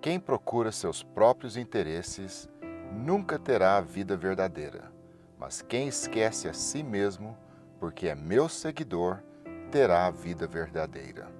Quem procura seus próprios interesses nunca terá a vida verdadeira, mas quem esquece a si mesmo, porque é meu seguidor, terá a vida verdadeira.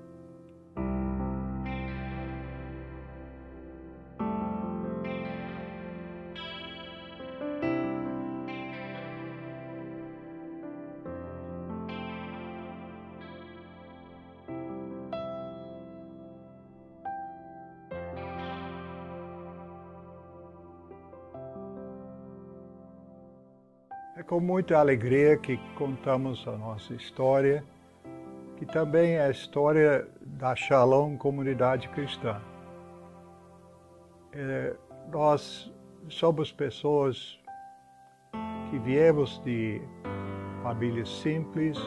É com muita alegria que contamos a nossa história, que também é a história da Shalom Comunidade Cristã. Nós somos pessoas que viemos de famílias simples,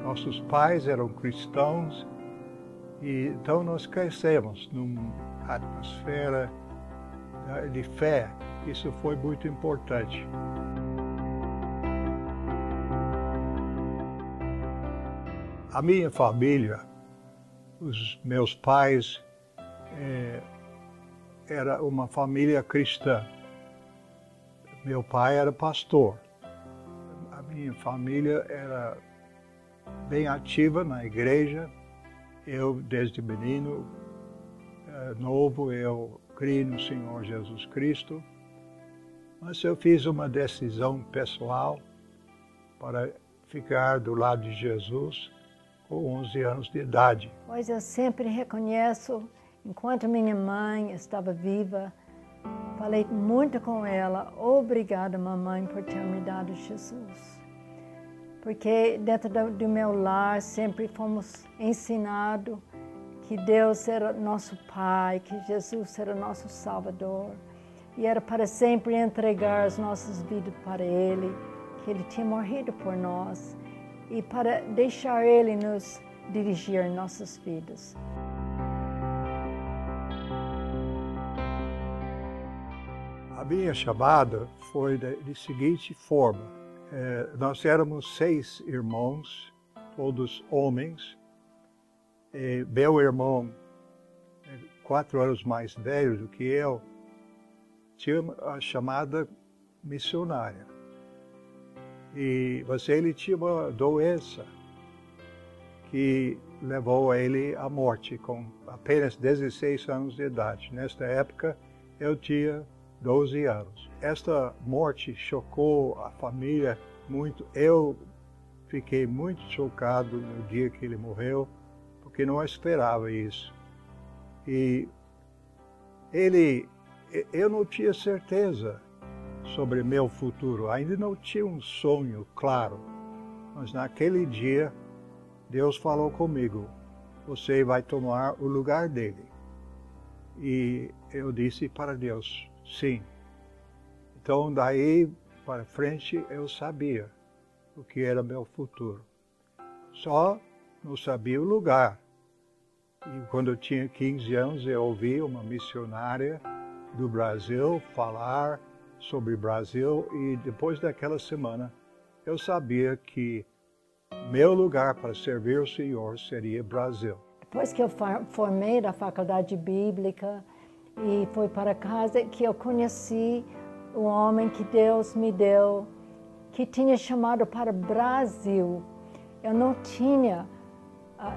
nossos pais eram cristãos, e então nós crescemos numa atmosfera de fé. Isso foi muito importante. A minha família, os meus pais, era uma família cristã. Meu pai era pastor. A minha família era bem ativa na igreja. Eu, desde menino, novo, eu criei no Senhor Jesus Cristo. Mas eu fiz uma decisão pessoal para ficar do lado de Jesus com 11 anos de idade. Pois eu sempre reconheço, enquanto minha mãe estava viva, falei muito com ela, obrigada mamãe por ter me dado Jesus. Porque dentro do meu lar sempre fomos ensinados que Deus era nosso Pai, que Jesus era nosso Salvador. E era para sempre entregar as nossas vidas para Ele, que Ele tinha morrido por nós, e para deixar Ele nos dirigir em nossas vidas. A minha chamada foi de seguinte forma. Nós éramos 6 irmãos, todos homens. Meu irmão, 4 anos mais velho do que eu, tinha a chamada missionária. Mas ele tinha uma doença que levou ele à morte com apenas 16 anos de idade. Nesta época, eu tinha 12 anos. Esta morte chocou a família muito. Eu fiquei muito chocado no dia que ele morreu, porque não esperava isso. Eu não tinha certeza sobre meu futuro, ainda não tinha um sonho claro, mas naquele dia Deus falou comigo, você vai tomar o lugar dele. E eu disse para Deus, sim. Então daí para frente eu sabia o que era meu futuro, só não sabia o lugar. E quando eu tinha 15 anos eu ouvi uma missionária do Brasil falar sobre o Brasil, e depois daquela semana eu sabia que meu lugar para servir o Senhor seria Brasil. Depois que eu formei da faculdade bíblica e fui para casa, que eu conheci o homem que Deus me deu, que tinha chamado para o Brasil. Eu não tinha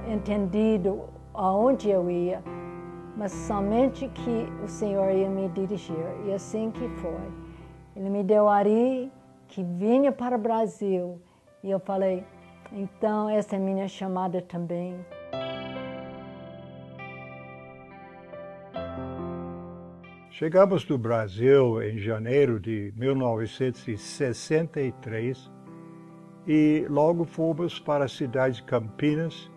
entendido aonde eu ia, mas somente que o Senhor ia me dirigir, e assim que foi. Ele me deu Ari, que vinha para o Brasil, e eu falei, então essa é minha chamada também. Chegamos no Brasil em janeiro de 1963 e logo fomos para a cidade de Campinas,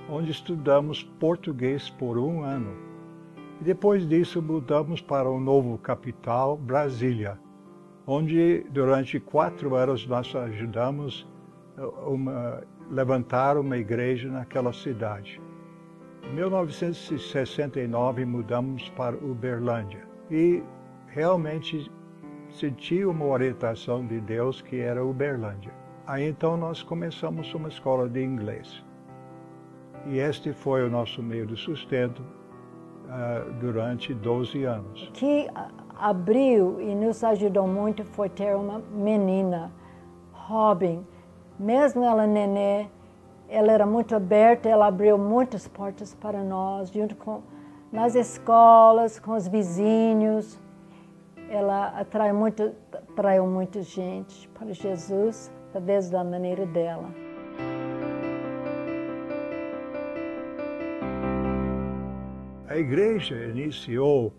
onde estudamos português por 1 ano. E depois disso mudamos para o novo capital, Brasília, onde durante 4 anos nós ajudamos a levantar uma igreja naquela cidade. Em 1969 mudamos para Uberlândia e realmente senti uma orientação de Deus que era Uberlândia. Aí então nós começamos uma escola de inglês. E este foi o nosso meio de sustento durante 12 anos. O que abriu e nos ajudou muito foi ter uma menina, Robin. Mesmo ela nenê, ela era muito aberta, ela abriu muitas portas para nós, junto com nas escolas, com os vizinhos. Ela atraiu muita gente para Jesus, através da maneira dela. A igreja iniciou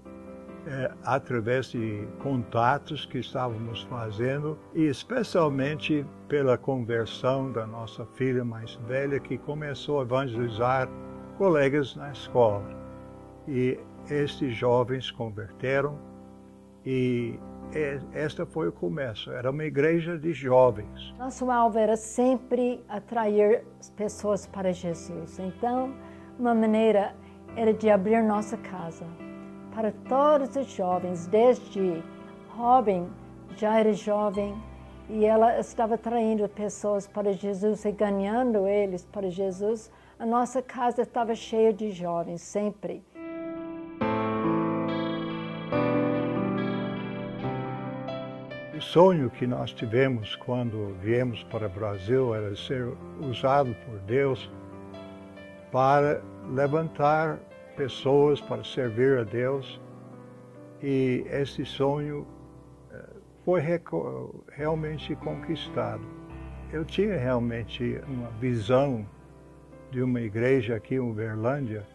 através de contatos que estávamos fazendo e especialmente pela conversão da nossa filha mais velha, que começou a evangelizar colegas na escola. E estes jovens converteram e esta foi o começo. Era uma igreja de jovens. Nosso alvo era sempre atrair as pessoas para Jesus. Então, uma maneira era de abrir nossa casa para todos os jovens, desde Robin já era jovem e ela estava atraindo pessoas para Jesus e ganhando eles para Jesus. A nossa casa estava cheia de jovens, sempre. O sonho que nós tivemos quando viemos para o Brasil era ser usado por Deus para levantar pessoas para servir a Deus, e esse sonho foi realmente conquistado. Eu tinha realmente uma visão de uma igreja aqui em Uberlândia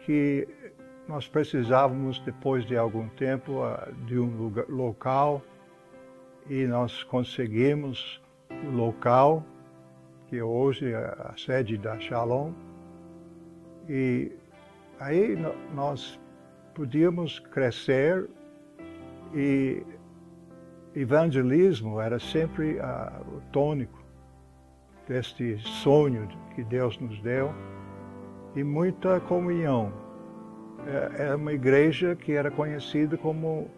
que nós precisávamos, depois de algum tempo, de um local, e nós conseguimos o local, que hoje é a sede da Shalom, e aí nós podíamos crescer, e evangelismo era sempre o tônico deste sonho que Deus nos deu, e muita comunhão. Era uma igreja que era conhecida como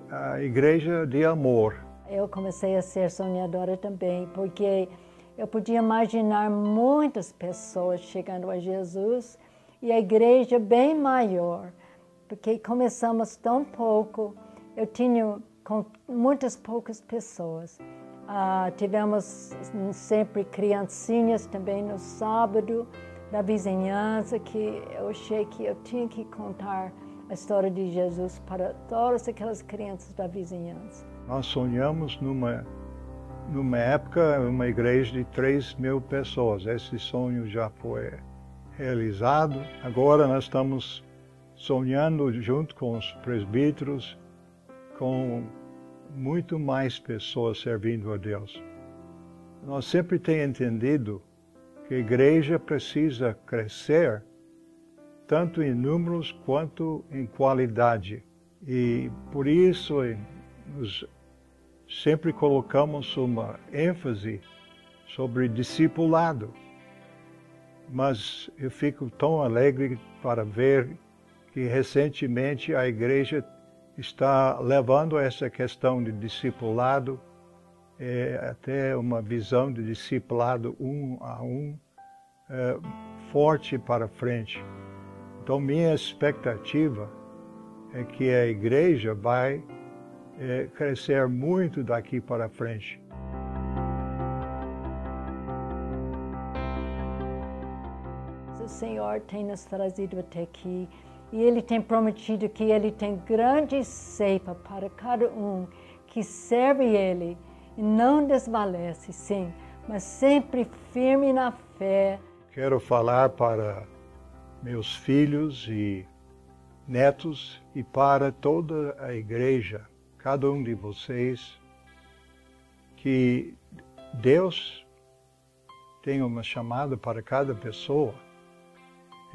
a igreja de amor. Eu comecei a ser sonhadora também, porque eu podia imaginar muitas pessoas chegando a Jesus e a igreja bem maior, porque começamos tão pouco, eu tinha com muitas poucas pessoas. Tivemos sempre criancinhas também no sábado, da vizinhança, que eu achei que eu tinha que contar a história de Jesus para todas aquelas crianças da vizinhança. Nós sonhamos numa época, uma igreja de 3.000 pessoas. Esse sonho já foi realizado. Agora nós estamos sonhando junto com os presbíteros, com muito mais pessoas servindo a Deus. Nós sempre temos entendido que a igreja precisa crescer tanto em números quanto em qualidade. E por isso nós sempre colocamos uma ênfase sobre discipulado. Mas eu fico tão alegre para ver que recentemente a igreja está levando essa questão de discipulado, até uma visão de discipulado um a um, forte para frente. Então minha expectativa é que a igreja vai crescer muito daqui para frente. O Senhor tem nos trazido até aqui e Ele tem prometido que Ele tem grande ceifa para cada um que serve Ele e não desvalece, sim, mas sempre firme na fé. Quero falar para meus filhos e netos e para toda a igreja, cada um de vocês, que Deus tem uma chamada para cada pessoa.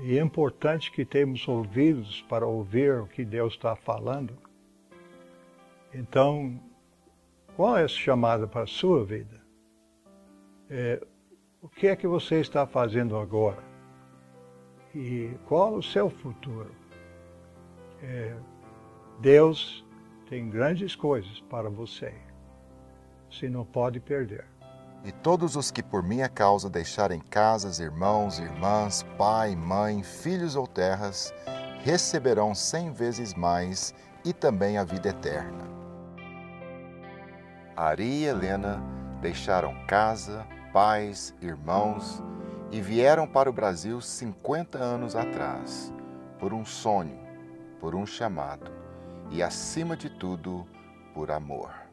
E é importante que temos ouvidos para ouvir o que Deus está falando. Então, qual é essa chamada para a sua vida? O que é que você está fazendo agora? E qual o seu futuro? Deus tem grandes coisas para você. Você não pode perder. E todos os que por minha causa deixarem casas, irmãos, irmãs, pai, mãe, filhos ou terras, receberão 100 vezes mais e também a vida eterna. Ari e Helena deixaram casa, pais, irmãos e vieram para o Brasil 50 anos atrás, por um sonho, por um chamado e, acima de tudo, por amor.